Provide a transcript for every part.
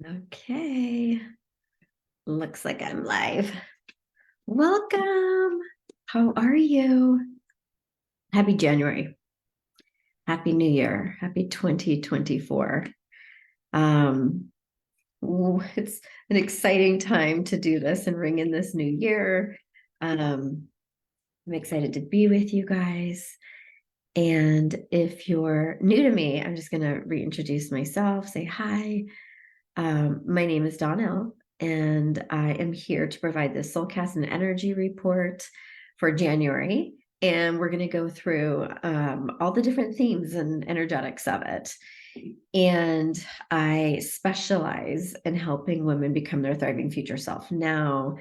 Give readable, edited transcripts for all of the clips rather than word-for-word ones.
Okay, looks like I'm live. Welcome. How are you? Happy January. Happy New Year. Happy 2024. Um, it's an exciting time to do this and ring in this new year. I'm excited to be with you guys. And if you're new to me, I'm just going to reintroduce myself, say hi. My name is Donnell, and I am here to provide the Soulcast and Energy Report for January. And we're going to go through all the different themes and energetics of it. And I specialize in helping women become their thriving future self now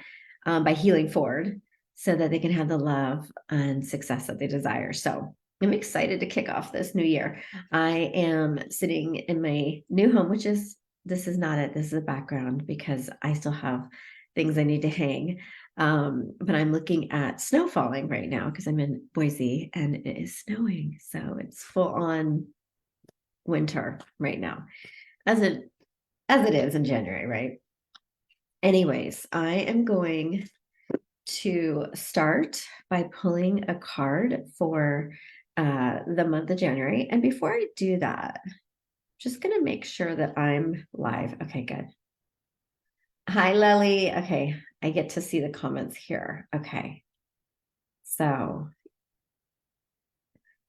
by healing forward so that they can have the love and success that they desire. So I'm excited to kick off this new year. I am sitting in my new home, which is this is not it. This is a background because I still have things I need to hang. But I'm looking at snow falling right now because I'm in Boise and it is snowing. So it's full on winter right now, as it is in January, right? Anyways, I am going to start by pulling a card for the month of January. And before I do that, just going to make sure that I'm live. Okay, good. Hi, Lily. Okay, I get to see the comments here. Okay. So,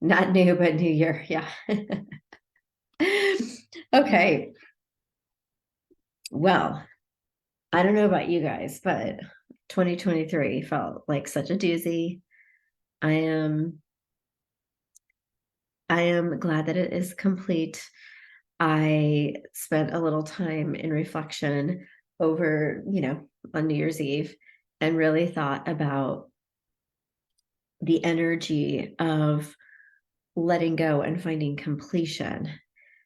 not new, but new year. Yeah. Okay. Well, I don't know about you guys, but 2023 felt like such a doozy. I am glad that it is complete. I spent a little time in reflection over, on New Year's Eve and really thought about the energy of letting go and finding completion.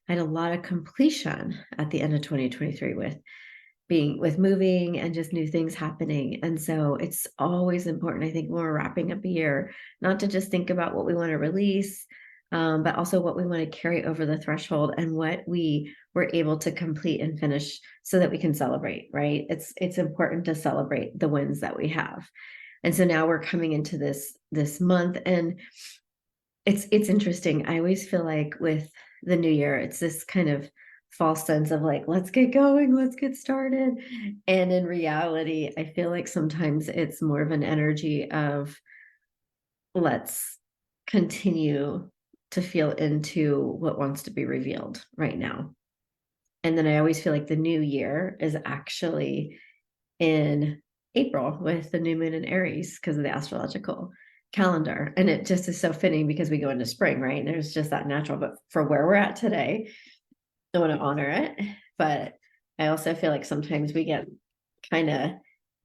I had a lot of completion at the end of 2023 with moving and just new things happening. And so it's always important, I think, when we're wrapping up a year, not to just think about what we want to release, but also what we want to carry over the threshold and what we were able to complete and finish so that we can celebrate, right? It's important to celebrate the wins that we have. And so now we're coming into this month, and it's interesting. I always feel like with the new year, it's this kind of false sense of like, let's get going, let's get started. And in reality, I feel like sometimes it's more of an energy of let's continue to feel into what wants to be revealed right now. And then I always feel like the new year is actually in April with the new moon in Aries because of the astrological calendar. And it just is so fitting because we go into spring, right? And there's just that natural, but for where we're at today, I want to honor it. But I also feel like sometimes we get kind of,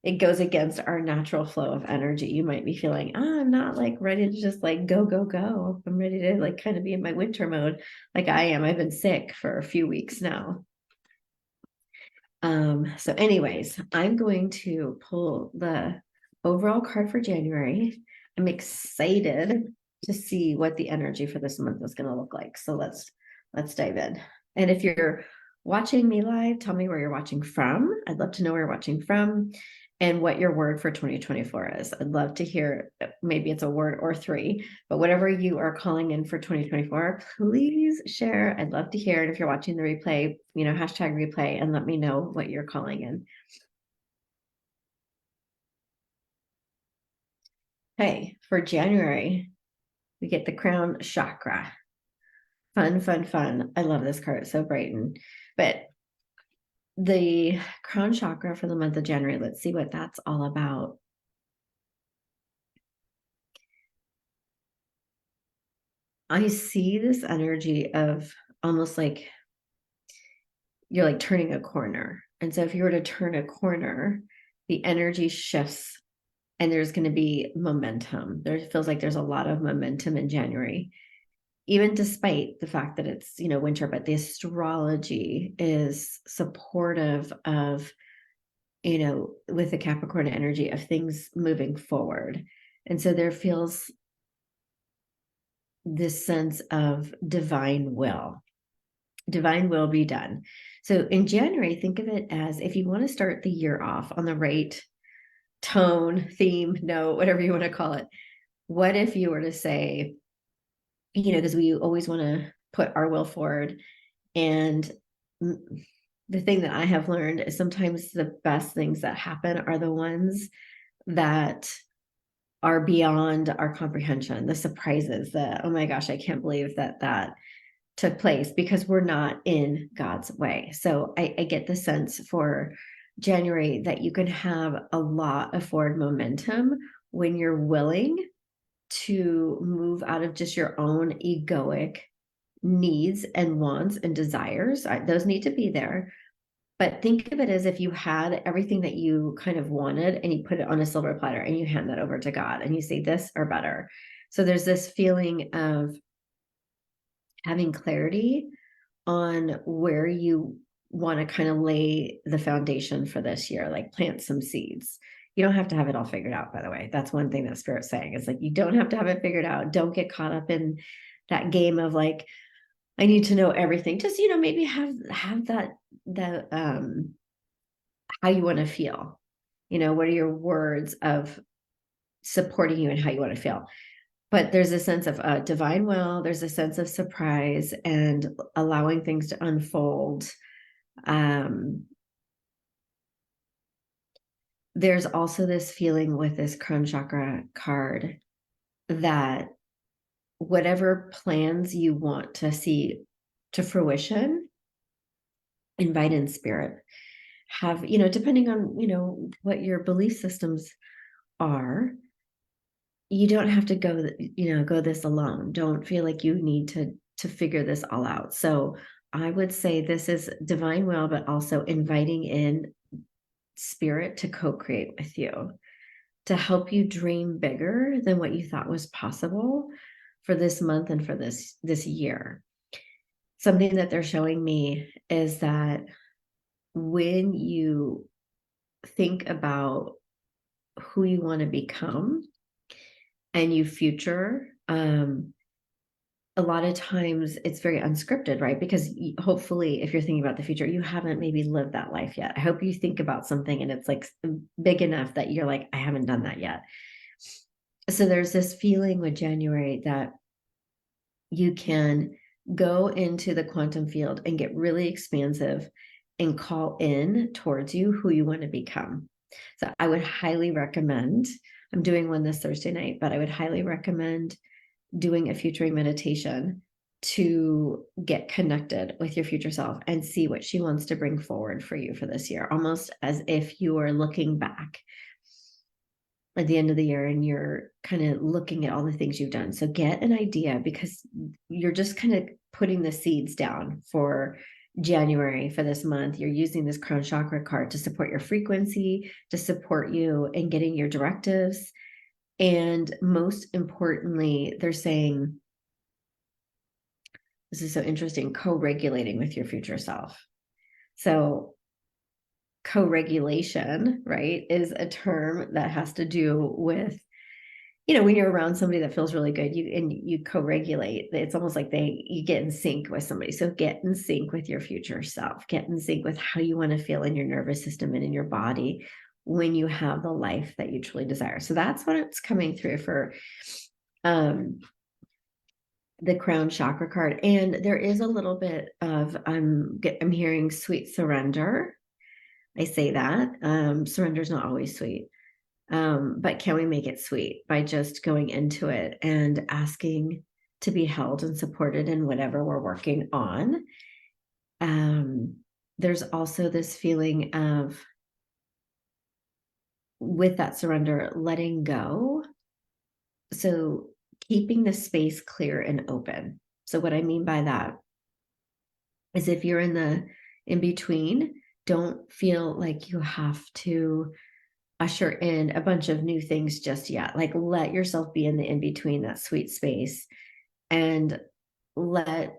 it goes against our natural flow of energy. You might be feeling, I'm not like ready to just like go, go, go. I'm ready to like kind of be in my winter mode like I am. I've been sick for a few weeks now. So anyways, I'm going to pull the overall card for January. I'm excited to see what the energy for this month is going to look like. So let's dive in. And if you're watching me live, tell me where you're watching from. I'd love to know where you're watching from and what your word for 2024 is. I'd love to hear, maybe it's a word or three, but whatever you are calling in for 2024, please share. I'd love to hear it. If you're watching the replay, hashtag replay and let me know what you're calling in. Hey, for January, we get the crown chakra. Fun, fun, fun. I love this card. It's so bright. But the crown chakra for the month of January, let's see what that's all about. I see this energy of almost like you're like turning a corner. And so if you were to turn a corner, the energy shifts and there's going to be momentum. There feels like there's a lot of momentum in January, even despite the fact that it's, winter, but the astrology is supportive of, with the Capricorn energy of things moving forward. And so there feels this sense of divine will be done. So in January, think of it as if you want to start the year off on the right tone, theme, note, whatever you want to call it. What if you were to say, because we always want to put our will forward. And the thing that I have learned is sometimes the best things that happen are the ones that are beyond our comprehension, the surprises, oh my gosh, I can't believe that took place, because we're not in God's way. So I get the sense for January that you can have a lot of forward momentum when you're willing to move out of just your own egoic needs and wants and desires. Those need to be there. But think of it as if you had everything that you kind of wanted and you put it on a silver platter and you hand that over to God and you say, this or better. So there's this feeling of having clarity on where you want to kind of lay the foundation for this year, like plant some seeds. You don't have to have it all figured out, by the way. That's one thing that Spirit's saying. It's like, you don't have to have it figured out. Don't get caught up in that game of like, I need to know everything. Just, maybe have that how you want to feel. What are your words of supporting you and how you want to feel? But there's a sense of divine will. There's a sense of surprise and allowing things to unfold. There's also this feeling with this crown chakra card that whatever plans you want to see to fruition, invite in Spirit. Have, depending on, what your belief systems are, you don't have to go this alone. Don't feel like you need to figure this all out. So I would say this is divine will, but also inviting in Spirit to co-create with you, to help you dream bigger than what you thought was possible for this month and for this year. Something that they're showing me is that when you think about who you want to become and you future, a lot of times it's very unscripted, right? Because hopefully, if you're thinking about the future, you haven't maybe lived that life yet. I hope you think about something and it's like big enough that you're like, I haven't done that yet. So there's this feeling with January that you can go into the quantum field and get really expansive and call in towards you who you want to become. So I would highly recommend, I'm doing one this Thursday night, but I would highly recommend doing a futuring meditation to get connected with your future self and see what she wants to bring forward for you for this year, almost as if you are looking back at the end of the year and you're kind of looking at all the things you've done. So get an idea, because you're just kind of putting the seeds down for January, for this month. You're using this crown chakra card to support your frequency, to support you in getting your directives. And most importantly, they're saying, this is so interesting, co-regulating with your future self. So co-regulation, right, is a term that has to do with, when you're around somebody that feels really good, you co-regulate. It's almost like you get in sync with somebody. So get in sync with your future self, get in sync with how you want to feel in your nervous system and in your body when you have the life that you truly desire. So that's what it's coming through for the crown chakra card. And there is a little bit of, I'm hearing sweet surrender. I say that surrender is not always sweet, but can we make it sweet by just going into it and asking to be held and supported in whatever we're working on? There's also this feeling of, with that surrender, letting go. So keeping the space clear and open. So what I mean by that is, if you're in between, don't feel like you have to usher in a bunch of new things just yet. Like, let yourself be in the in-between, that sweet space, and let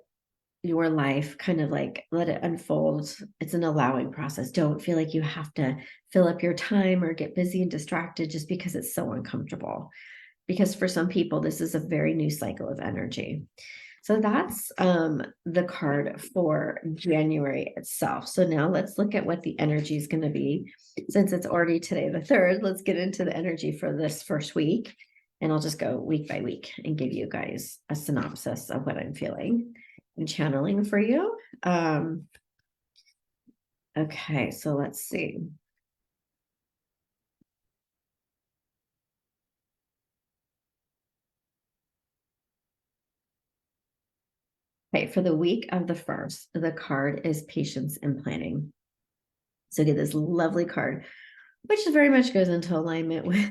your life kind of like, let it unfold. It's an allowing process. Don't feel like you have to fill up your time or get busy and distracted just because it's so uncomfortable. Because for some people, this is a very new cycle of energy. So that's the card for January itself. So now let's look at what the energy is going to be. Since it's already today, the 3rd, let's get into the energy for this first week. And I'll just go week by week and give you guys a synopsis of what I'm feeling and channeling for you. Okay, so let's see. Okay, for the week of the 1st, the card is patience and planning. So get this lovely card, which very much goes into alignment with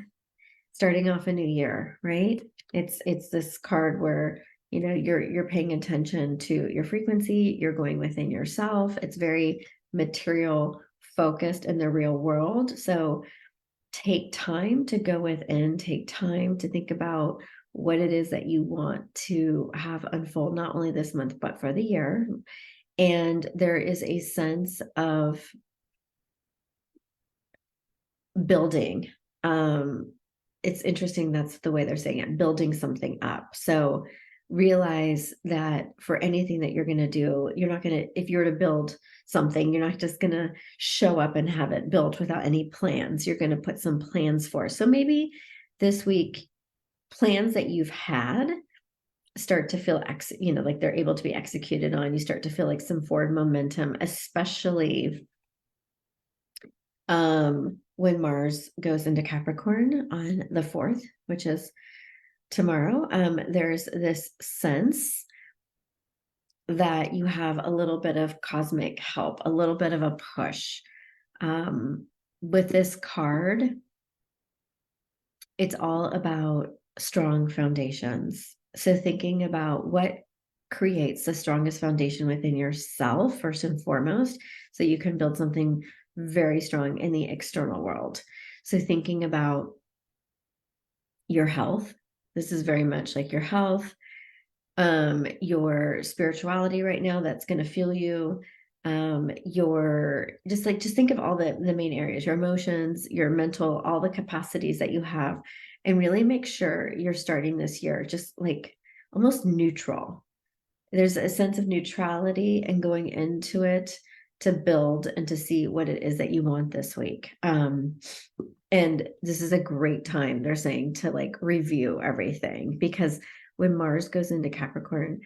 starting off a new year, right? It's this card where you're paying attention to your frequency, you're going within yourself. It's very material focused in the real world. So take time to go within, take time to think about what it is that you want to have unfold, not only this month, but for the year. And there is a sense of building. It's interesting, that's the way they're saying it, building something up. So realize that for anything that you're going to do, you're not going to, if you're to build something, you're not just going to show up and have it built without any plans. You're going to put some plans for. So maybe this week, plans that you've had start to feel like they're able to be executed on. You start to feel like some forward momentum, especially when Mars goes into Capricorn on the 4th, which is tomorrow. There's this sense that you have a little bit of cosmic help, a little bit of a push. With this card, it's all about strong foundations. So thinking about what creates the strongest foundation within yourself, first and foremost, so you can build something very strong in the external world. So thinking about your health, this is very much like your health, your spirituality right now, that's going to fuel you. Your just think of all the main areas, your emotions, your mental, all the capacities that you have, and really make sure you're starting this year just like almost neutral. There's a sense of neutrality and going into it to build and to see what it is that you want this week. And this is a great time, they're saying, to like review everything, because when Mars goes into Capricorn,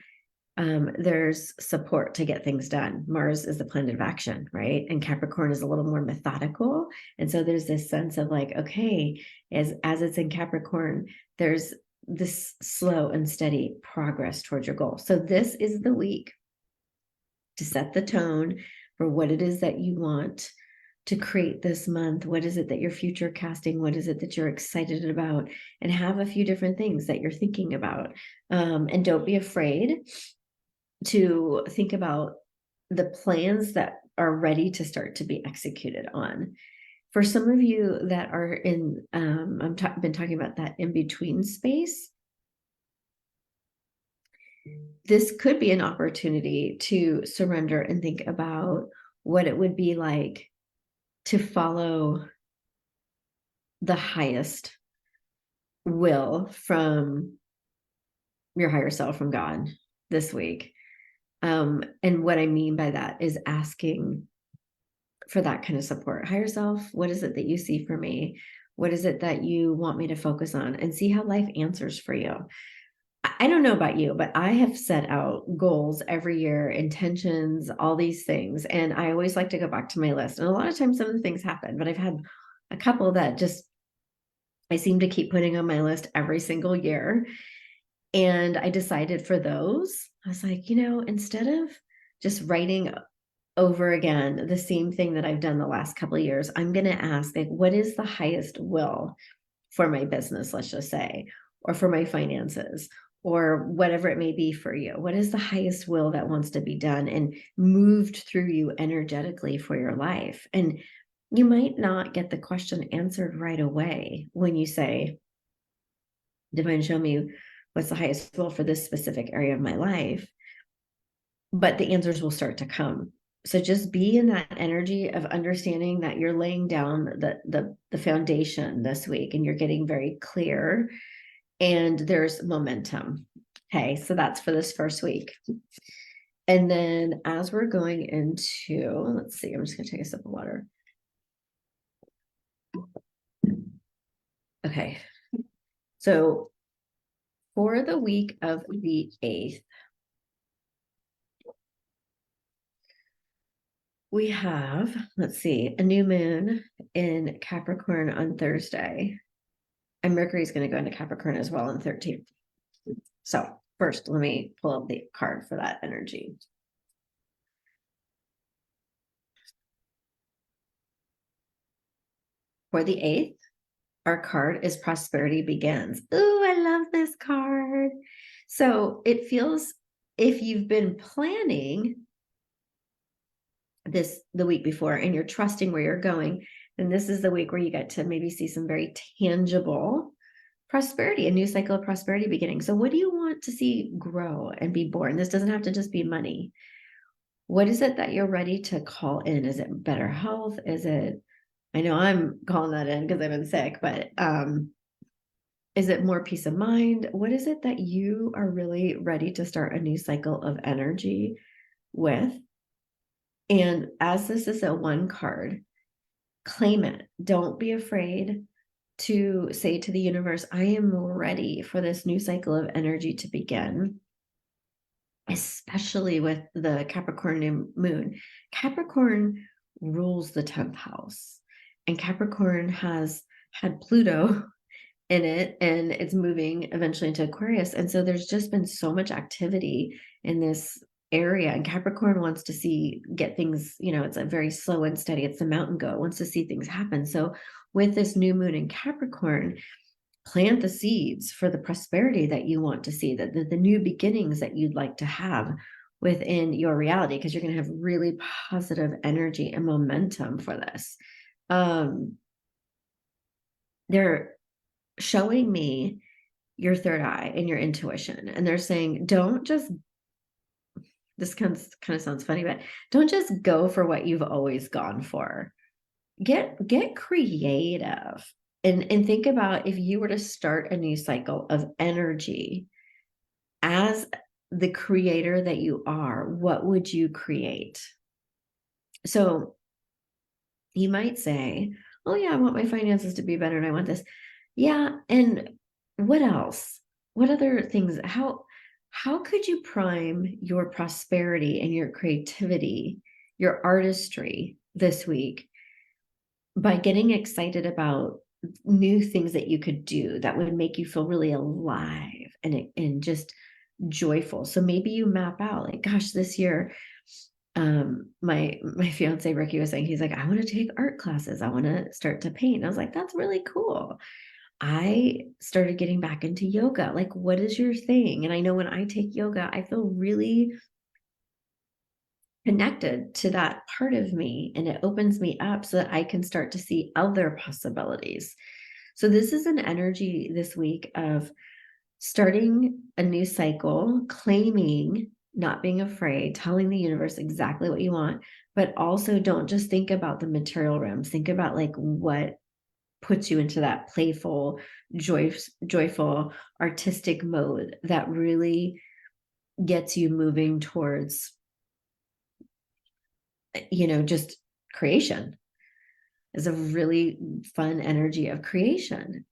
there's support to get things done. Mars is the planet of action, right? And Capricorn is a little more methodical. And so there's this sense of like, okay, as it's in Capricorn, there's this slow and steady progress towards your goal. So this is the week to set the tone for what it is that you want to create this month. What is it that you're future casting? What is it that you're excited about? And have a few different things that you're thinking about. And don't be afraid to think about the plans that are ready to start to be executed on. For some of you that are in, been talking about that in between space, this could be an opportunity to surrender and think about what it would be like to follow the highest will from your higher self, from God, this week. And what I mean by that is asking for that kind of support. Higher self, what is it that you see for me? What is it that you want me to focus on? And see how life answers for you. I don't know about you, but I have set out goals every year, intentions, all these things. And I always like to go back to my list. And a lot of times some of the things happen, but I've had a couple that just, I seem to keep putting on my list every single year. And I decided for those, I was like, instead of just writing over again the same thing that I've done the last couple of years, I'm going to ask, like, what is the highest will for my business, let's just say, or for my finances, or whatever it may be for you? What is the highest will that wants to be done and moved through you energetically for your life? And you might not get the question answered right away when you say, Divine, show me what's the highest will for this specific area of my life. But the answers will start to come. So just be in that energy of understanding that you're laying down the foundation this week, and you're getting very clear, and there's momentum. Okay, so that's for this first week. And then as we're going into, let's see, I'm just going to take a sip of water. Okay, so for the week of the 8th, we have, let's see, a new moon in Capricorn on Thursday. And Mercury is going to go into Capricorn as well on 13th. So first, let me pull up the card for that energy. For the 8th, our card is Prosperity Begins. Ooh, I love this card. So it feels, if you've been planning this the week before and you're trusting where you're going, then this is the week where you get to maybe see some very tangible prosperity, a new cycle of prosperity beginning. So what do you want to see grow and be born? This doesn't have to just be money. What is it that you're ready to call in? Is it better health? Is it, I know I'm calling that in because I've been sick, but is it more peace of mind? What is it that you are really ready to start a new cycle of energy with? And as this is a one card, claim it. Don't be afraid to say to the universe, I am ready for this new cycle of energy to begin, especially with the Capricorn new moon. Capricorn rules the 10th house, and Capricorn has had Pluto in it, and it's moving eventually into Aquarius. And so there's just been so much activity in this area, and Capricorn wants to get things, it's a very slow and steady. It's the mountain goat, wants to see things happen. So with this new moon in Capricorn, plant the seeds for the prosperity that you want to see, the new beginnings that you'd like to have within your reality, because you're going to have really positive energy and momentum for this. They're showing me your third eye and your intuition, and they're saying, don't just, this kind of sounds funny, but don't just go for what you've always gone for. Get creative and think about, if you were to start a new cycle of energy as the creator that you are, what would you create? So you might say, oh yeah, I want my finances to be better and I want this. Yeah, and what else? What other things? How could you prime your prosperity and your creativity, your artistry this week by getting excited about new things that you could do that would make you feel really alive and just joyful? So maybe you map out, like, gosh, this year, my fiance Ricky was saying, he's like, I want to take art classes. I want to start to paint. And I was like, that's really cool. I started getting back into yoga. Like, what is your thing? And I know when I take yoga, I feel really connected to that part of me, and it opens me up so that I can start to see other possibilities. So this is an energy this week of starting a new cycle, claiming, not being afraid, telling the universe exactly what you want, but also don't just think about the material realms. Think about like what puts you into that playful, joyful, artistic mode that really gets you moving towards, just creation. Is a really fun energy of creation.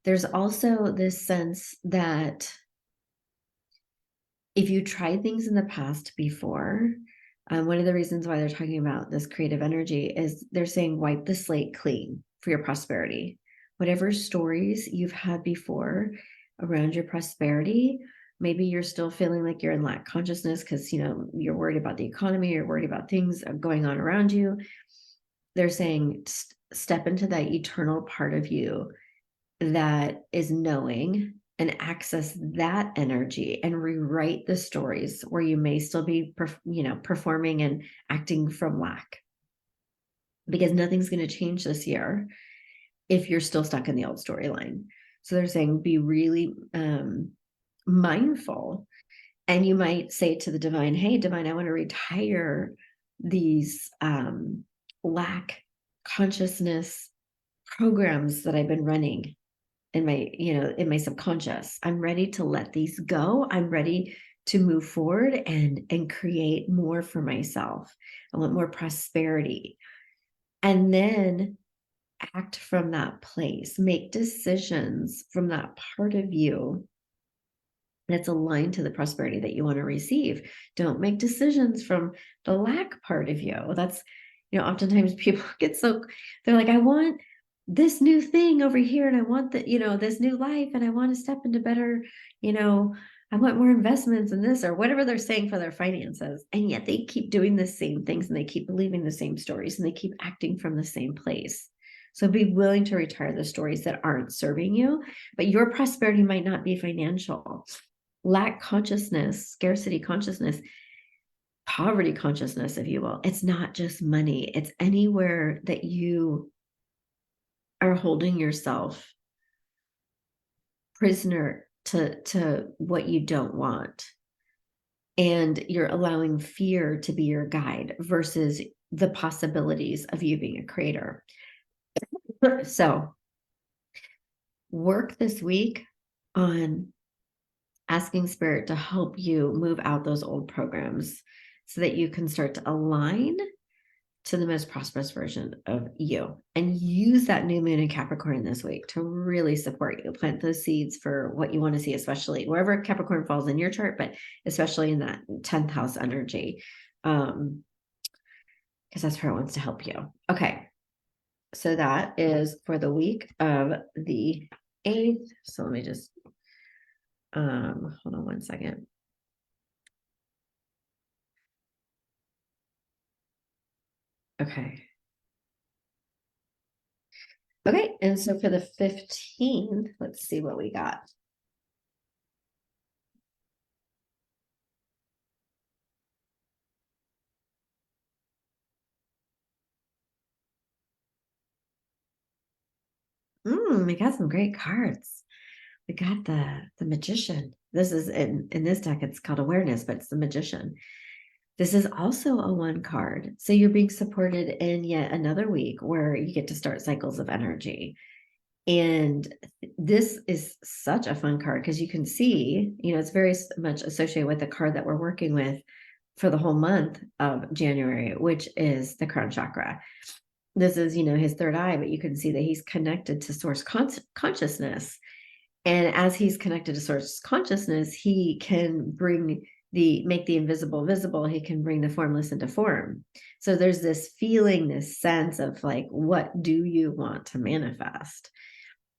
There's also this sense that if you tried things in the past before, one of the reasons why they're talking about this creative energy is they're saying wipe the slate clean for your prosperity. Whatever stories you've had before around your prosperity, maybe you're still feeling like you're in lack consciousness because, you're worried about the economy, you're worried about things going on around you. They're saying step into that eternal part of you that is knowing, and access that energy and rewrite the stories where you may still be, performing and acting from lack, because nothing's going to change this year if you're still stuck in the old storyline. So they're saying be really mindful. And you might say to the divine, hey, divine, I want to retire these lack consciousness programs that I've been running in my, in my subconscious. I'm ready to let these go. I'm ready to move forward and create more for myself. I want more prosperity. And then act from that place, make decisions from that part of you that's aligned to the prosperity that you want to receive. Don't make decisions from the lack part of you. That's, oftentimes people get they're like, I want this new thing over here, and I want this new life, and I want to step into better, I want more investments in this or whatever they're saying for their finances. And yet they keep doing the same things, and they keep believing the same stories, and they keep acting from the same place. So be willing to retire the stories that aren't serving you, but your prosperity might not be financial. Lack consciousness, scarcity consciousness, poverty consciousness, if you will. It's not just money. It's anywhere that you are holding yourself prisoner to what you don't want. And you're allowing fear to be your guide versus the possibilities of you being a creator. So work this week on asking spirit to help you move out those old programs so that you can start to align to the most prosperous version of you, and use that new moon in Capricorn this week to really support you. Plant those seeds for what you want to see, especially wherever Capricorn falls in your chart, but especially in that 10th house energy, because that's where it wants to help you. Okay. So that is for the week of the 8th. So let me just hold on one second. Okay. Okay, and so for the 15th, let's see what we got. We got some great cards. We got the Magician. This is in this deck, it's called Awareness, but it's the Magician. This is also a 1 card. So you're being supported in yet another week where you get to start cycles of energy. And this is such a fun card because you can see, it's very much associated with the card that we're working with for the whole month of January, which is the crown chakra. This is, his third eye, but you can see that he's connected to source consciousness. And as he's connected to source consciousness, he can make the invisible visible. He can bring the formless into form. So there's this feeling, this sense of like, what do you want to manifest?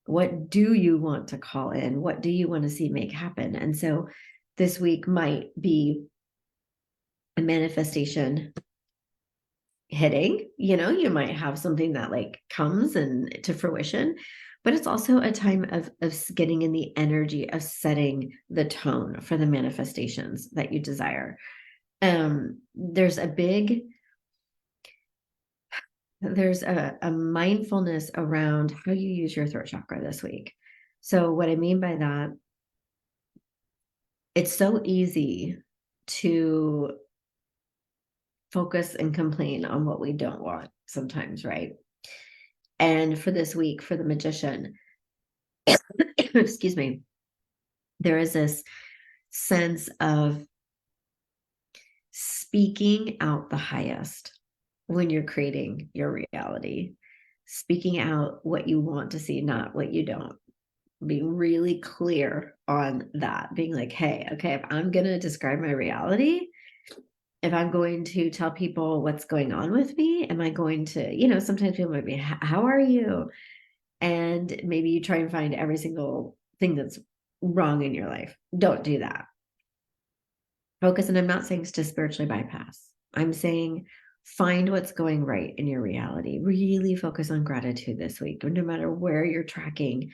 What do you want to call in? What do you want to see make happen? And so this week might be a manifestation hitting, you might have something that like comes and to fruition, but it's also a time of getting in the energy of setting the tone for the manifestations that you desire. There's a mindfulness around how you use your throat chakra this week. So what I mean by that, it's so easy to focus and complain on what we don't want sometimes, right? And for this week, for the Magician, excuse me, there is this sense of speaking out the highest when you're creating your reality, speaking out what you want to see, not what you don't. Being really clear on that, being like, hey, okay, if I'm going to describe my reality, if I'm going to tell people what's going on with me, am I going to, sometimes people might be, how are you? And maybe you try and find every single thing that's wrong in your life. Don't do that. Focus, and I'm not saying to spiritually bypass. I'm saying find what's going right in your reality. Really focus on gratitude this week, no matter where you're tracking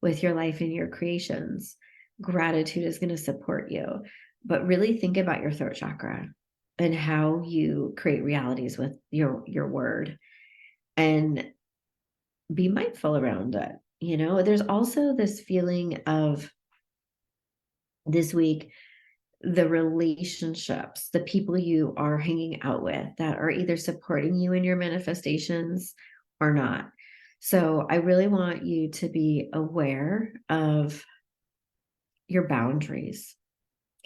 with your life and your creations. Gratitude is going to support you, but really think about your throat chakra and how you create realities with your word, and be mindful around it. There's also this feeling of this week, the relationships, the people you are hanging out with that are either supporting you in your manifestations or not. So I really want you to be aware of your boundaries.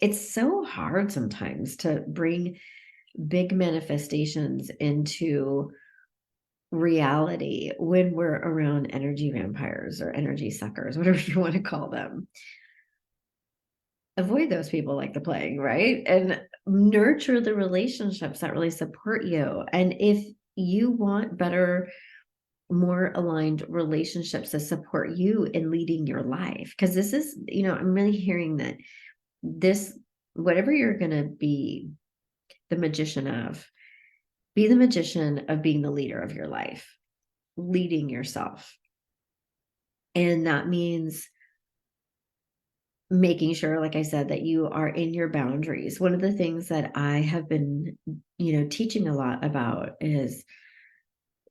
It's so hard sometimes to bring big manifestations into reality when we're around energy vampires or energy suckers, whatever you want to call them. Avoid those people like the plague, right? And nurture the relationships that really support you. And if you want better, more aligned relationships to support you in leading your life, because this is, I'm really hearing that this, whatever you're going to be the magician of, be the magician of being the leader of your life, leading yourself. And that means making sure, like I said, that you are in your boundaries. One of the things that I have been, teaching a lot about is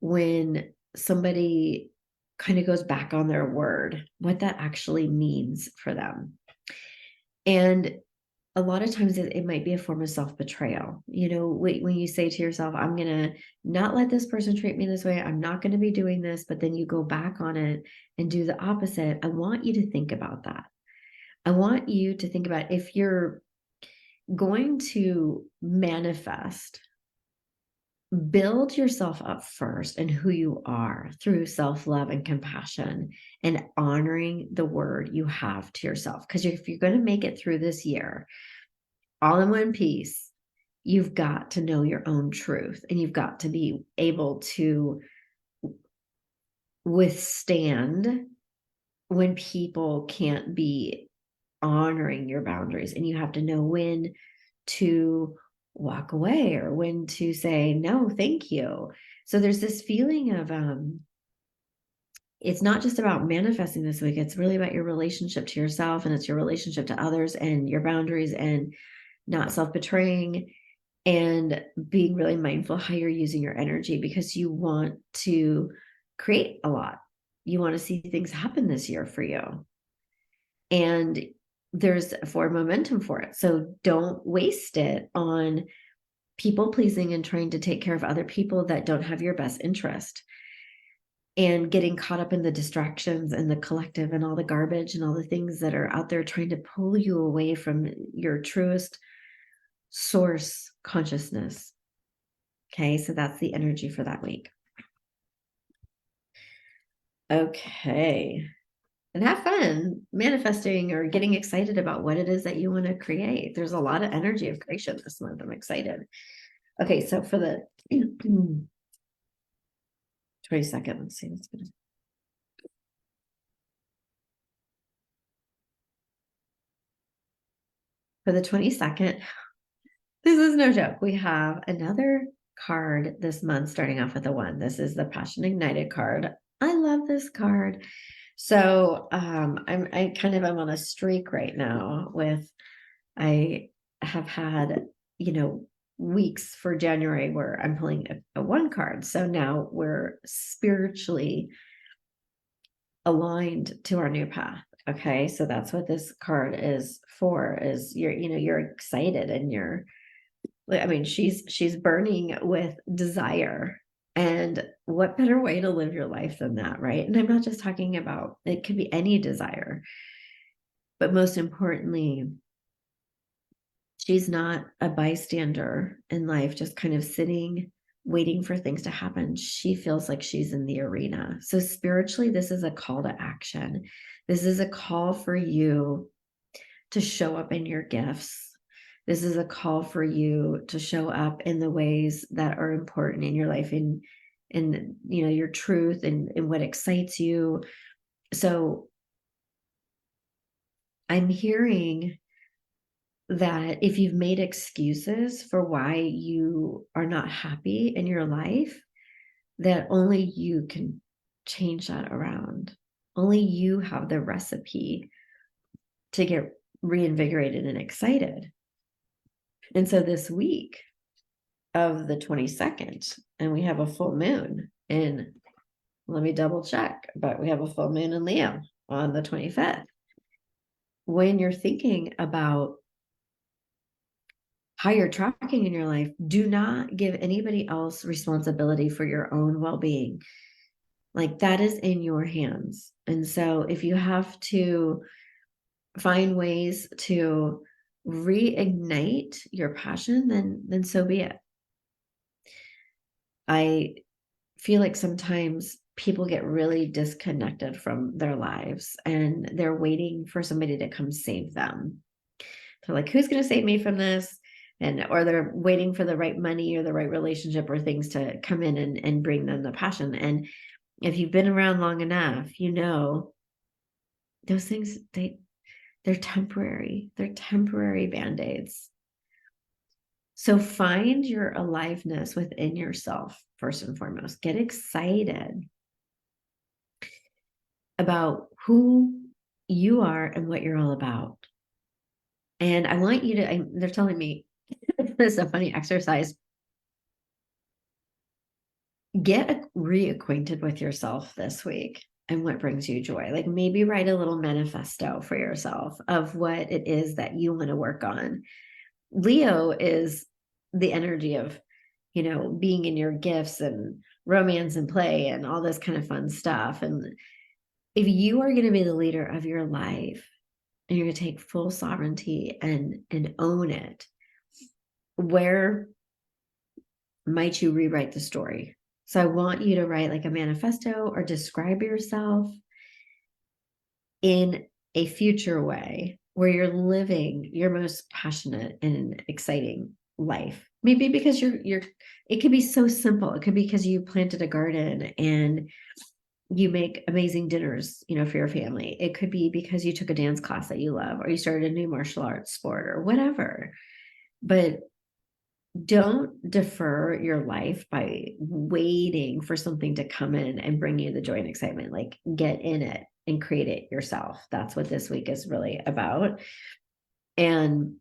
when somebody kind of goes back on their word, what that actually means for them. And a lot of times it might be a form of self-betrayal. When you say to yourself, I'm going to not let this person treat me this way, I'm not going to be doing this, but then you go back on it and do the opposite. I want you to think about that. I want you to think about, if you're going to manifest, build yourself up first and who you are through self-love and compassion and honoring the word you have to yourself. Because if you're going to make it through this year all in one piece, you've got to know your own truth, and you've got to be able to withstand when people can't be honoring your boundaries, and you have to know when to walk away or when to say no thank you. So there's this feeling of it's not just about manifesting this week, it's really about your relationship to yourself, and it's your relationship to others, and your boundaries, and not self-betraying, and being really mindful how you're using your energy, because you want to create a lot. You want to see things happen this year for you. And there's for momentum for it. So don't waste it on people pleasing and trying to take care of other people that don't have your best interest, and getting caught up in the distractions and the collective and all the garbage and all the things that are out there trying to pull you away from your truest source consciousness. Okay, so that's the energy for that week. Okay. And have fun manifesting or getting excited about what it is that you want to create. There's a lot of energy of creation this month. I'm excited. Okay, so for the 22nd, let's see what's going to. For the 22nd, this is no joke. We have another card this month, starting off with a 1. This is the Passion Ignited card. I love this card. So I kind of am on a streak right now with, I have had, weeks for January where I'm pulling a 1 card. So now we're spiritually aligned to our new path. Okay. So that's what this card is for, is you're excited, and she's burning with desire. And what better way to live your life than that, right? And I'm not just talking about, it could be any desire, but most importantly, she's not a bystander in life, just kind of sitting, waiting for things to happen. She feels like she's in the arena. So spiritually, this is a call to action. This is a call for you to show up in your gifts. This is a call for you to show up in the ways that are important in your life, in your truth, and what excites you. So I'm hearing that if you've made excuses for why you are not happy in your life, that only you can change that around. Only you have the recipe to get reinvigorated and excited. And so this week of the 22nd, and we have a full moon in, let me double check, but we have a full moon in Leo on the 25th. When you're thinking about how you're tracking in your life, do not give anybody else responsibility for your own well-being. Like that is in your hands. And so if you have to find ways to reignite your passion, then so be it. I feel like sometimes people get really disconnected from their lives and they're waiting for somebody to come save them. They're like, who's going to save me from this? And or they're waiting for the right money or the right relationship or things to come in and bring them the passion. And if you've been around long enough, you know those things they're temporary. They're temporary band-aids. So find your aliveness within yourself first and foremost. Get excited about who you are and what you're all about. And I want you to, they're telling me this is a funny exercise. Get reacquainted with yourself this week and what brings you joy. Like maybe write a little manifesto for yourself of what it is that you want to work on. Leo is the energy of, being in your gifts and romance and play and all this kind of fun stuff. And if you are going to be the leader of your life and you're going to take full sovereignty and own it, where might you rewrite the story? So I want you to write like a manifesto or describe yourself in a future way where you're living your most passionate and exciting life. Maybe because it could be so simple. It could be because you planted a garden and you make amazing dinners, for your family. It could be because you took a dance class that you love, or you started a new martial arts sport or whatever. But don't defer your life by waiting for something to come in and bring you the joy and excitement. Like get in it and create it yourself. That's what this week is really about. And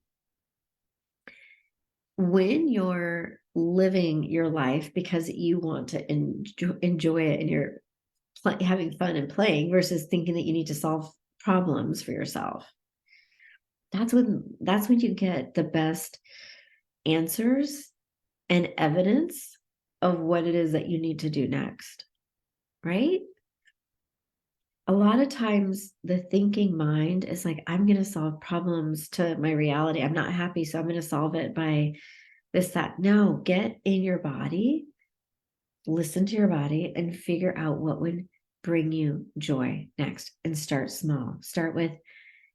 when you're living your life because you want to enjoy it and you're having fun and playing versus thinking that you need to solve problems for yourself, that's when you get the best answers and evidence of what it is that you need to do next, right? A lot of times the thinking mind is like, I'm going to solve problems to my reality. I'm not happy, so I'm going to solve it by this, that. No, get in your body, listen to your body, and figure out what would bring you joy next. And start small. Start with,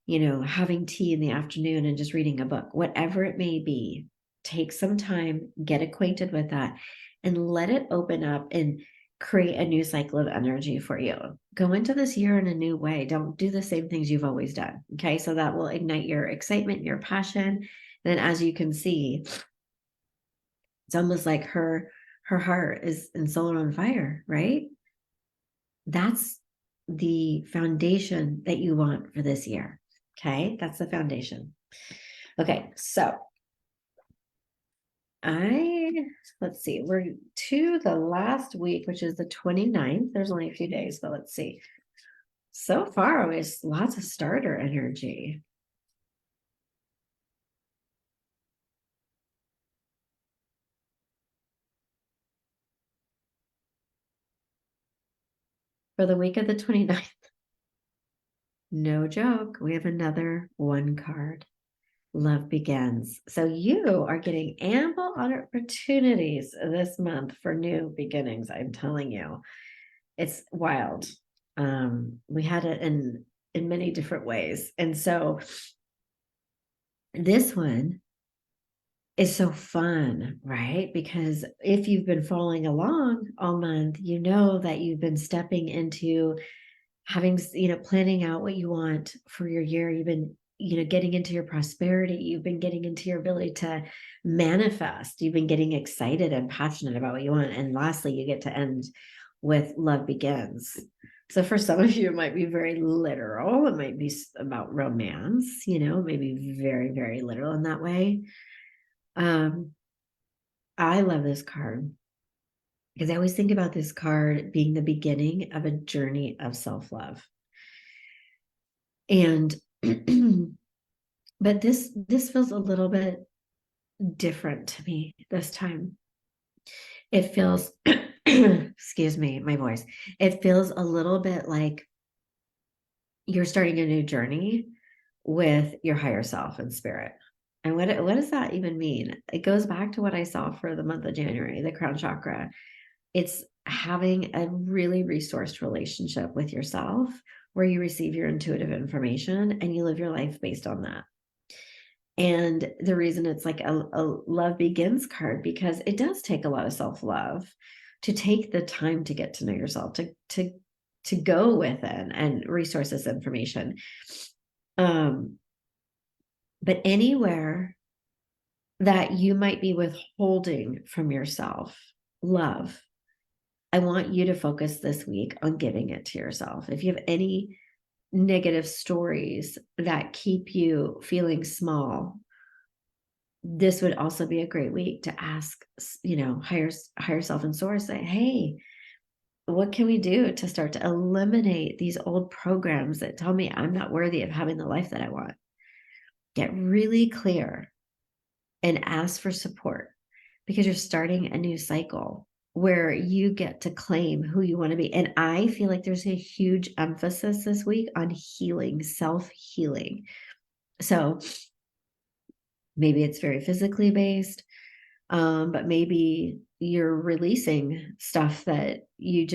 having tea in the afternoon and just reading a book, whatever it may be. Take some time, get acquainted with that, and let it open up and create a new cycle of energy for you. Go into this year in a new way. Don't do the same things you've always done. Okay. So that will ignite your excitement, your passion. And then as you can see, it's almost like her heart is and soul on fire, right? That's the foundation that you want for this year. Okay. That's the foundation. Okay. So let's see, we're to the last week, which is the 29th. There's only a few days, but let's see. So far, always lots of starter energy. For the week of the 29th, no joke, we have another one card. Love begins. So you are getting ample opportunities this month for new beginnings. I'm telling you, it's wild. We had it in many different ways. And so this one is so fun, right? Because if you've been following along all month, you know that you've been stepping into having, planning out what you want for your year. You've been, getting into your prosperity. You've been getting into your ability to manifest. You've been getting excited and passionate about what you want. And lastly, you get to end with love begins. So for some of you, it might be very literal. It might be about romance, maybe very, very literal in that way. I love this card because I always think about this card being the beginning of a journey of self-love. And but this feels a little bit different to me this time. It feels excuse me, my voice. It feels a little bit like you're starting a new journey with your higher self and spirit. And what does that even mean? It goes back to what I saw for the month of January, the crown chakra. It's having a really resourced relationship with yourself where you receive your intuitive information and you live your life based on that. And the reason it's like a love begins card, because it does take a lot of self-love to take the time to get to know yourself, to go within and resource this information. But anywhere that you might be withholding from yourself love, I want you to focus this week on giving it to yourself. If you have any negative stories that keep you feeling small, this would also be a great week to ask, higher self and source, say, hey, what can we do to start to eliminate these old programs that tell me I'm not worthy of having the life that I want? Get really clear and ask for support, because you're starting a new cycle where you get to claim who you want to be. And I feel like there's a huge emphasis this week on healing, self-healing. So maybe it's very physically based, but maybe you're releasing stuff that you've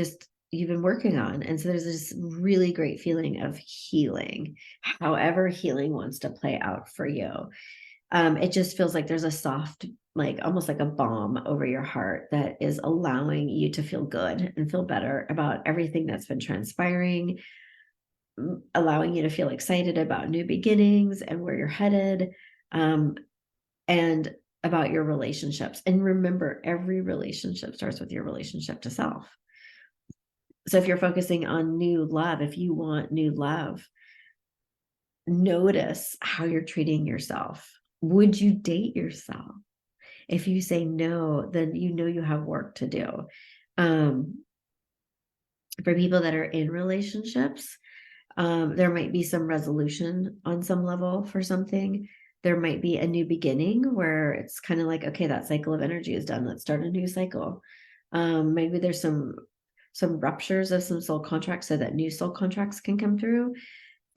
been working on. And so there's this really great feeling of healing, however healing wants to play out for you. It just feels like there's a soft, like almost like a balm over your heart that is allowing you to feel good and feel better about everything that's been transpiring, allowing you to feel excited about new beginnings and where you're headed, and about your relationships. And remember, every relationship starts with your relationship to self. So if you're focusing on new love, if you want new love, notice how you're treating yourself. Would you date yourself? If you say no, then you know you have work to do. For people that are in relationships, there might be some resolution on some level for something. There might be a new beginning where it's kind of like, okay, that cycle of energy is done. Let's start a new cycle. Maybe there's some ruptures of some soul contracts so that new soul contracts can come through.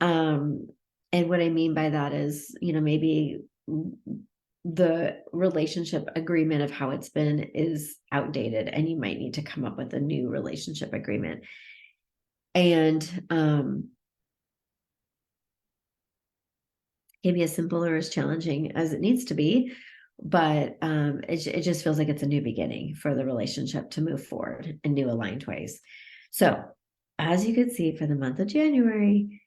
And what I mean by that is, maybe the relationship agreement of how it's been is outdated, and you might need to come up with a new relationship agreement. And maybe as simple or as challenging as it needs to be, but it just feels like it's a new beginning for the relationship to move forward in new aligned ways. So as you can see, for the month of January,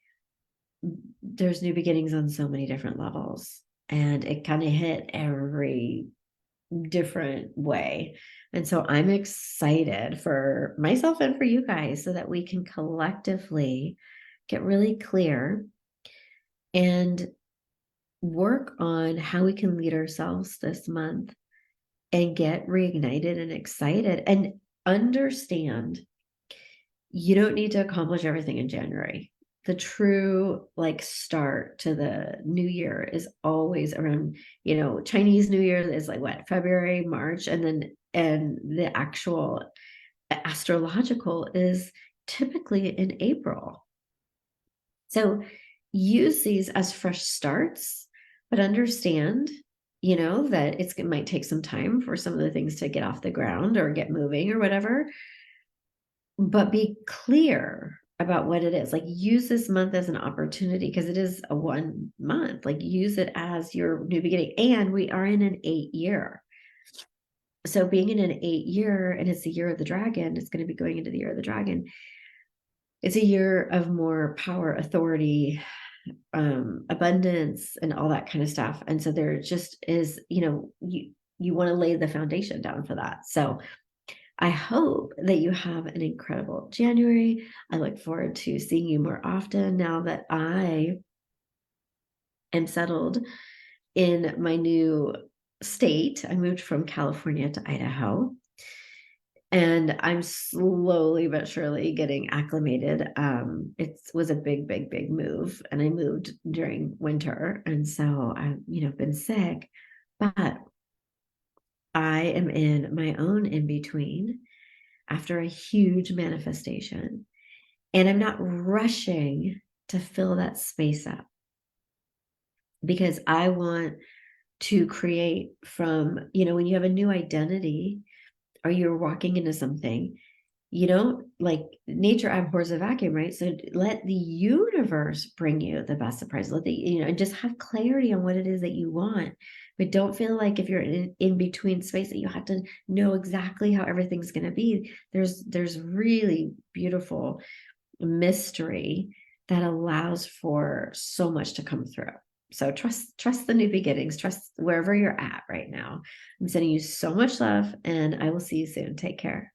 there's new beginnings on so many different levels, and it kind of hit every different way. And so I'm excited for myself and for you guys so that we can collectively get really clear and work on how we can lead ourselves this month and get reignited and excited, and understand you don't need to accomplish everything in January. The true start to the new year is always around, Chinese New Year is like what, February, March, and the actual astrological is typically in April. So use these as fresh starts, but understand, that it might take some time for some of the things to get off the ground or get moving or whatever. But be clear about what it is. Like, use this month as an opportunity, because it is a 1 month. Like, use it as your new beginning. And we are in an 8-year. So being in an 8-year, and it's the year of the dragon, it's going to be going into the year of the dragon. It's a year of more power, authority, abundance, and all that kind of stuff. And so there just is, you want to lay the foundation down for that. So I hope that you have an incredible January. I look forward to seeing you more often now that I am settled in my new state. I moved from California to Idaho, and I'm slowly but surely getting acclimated. It was a big, big, big move, and I moved during winter. And so I've been sick, but I am in my own in between. after a huge manifestation. And I'm not rushing to fill that space up because I want to create from, when you have a new identity or you're walking into something, like nature abhors a vacuum, right? So let the universe bring you the best surprise. Let the, and just have clarity on what it is that you want. But don't feel like if you're in between space that you have to know exactly how everything's going to be. There's really beautiful mystery that allows for so much to come through. So trust the new beginnings, trust wherever you're at right now. I'm sending you so much love, and I will see you soon. Take care.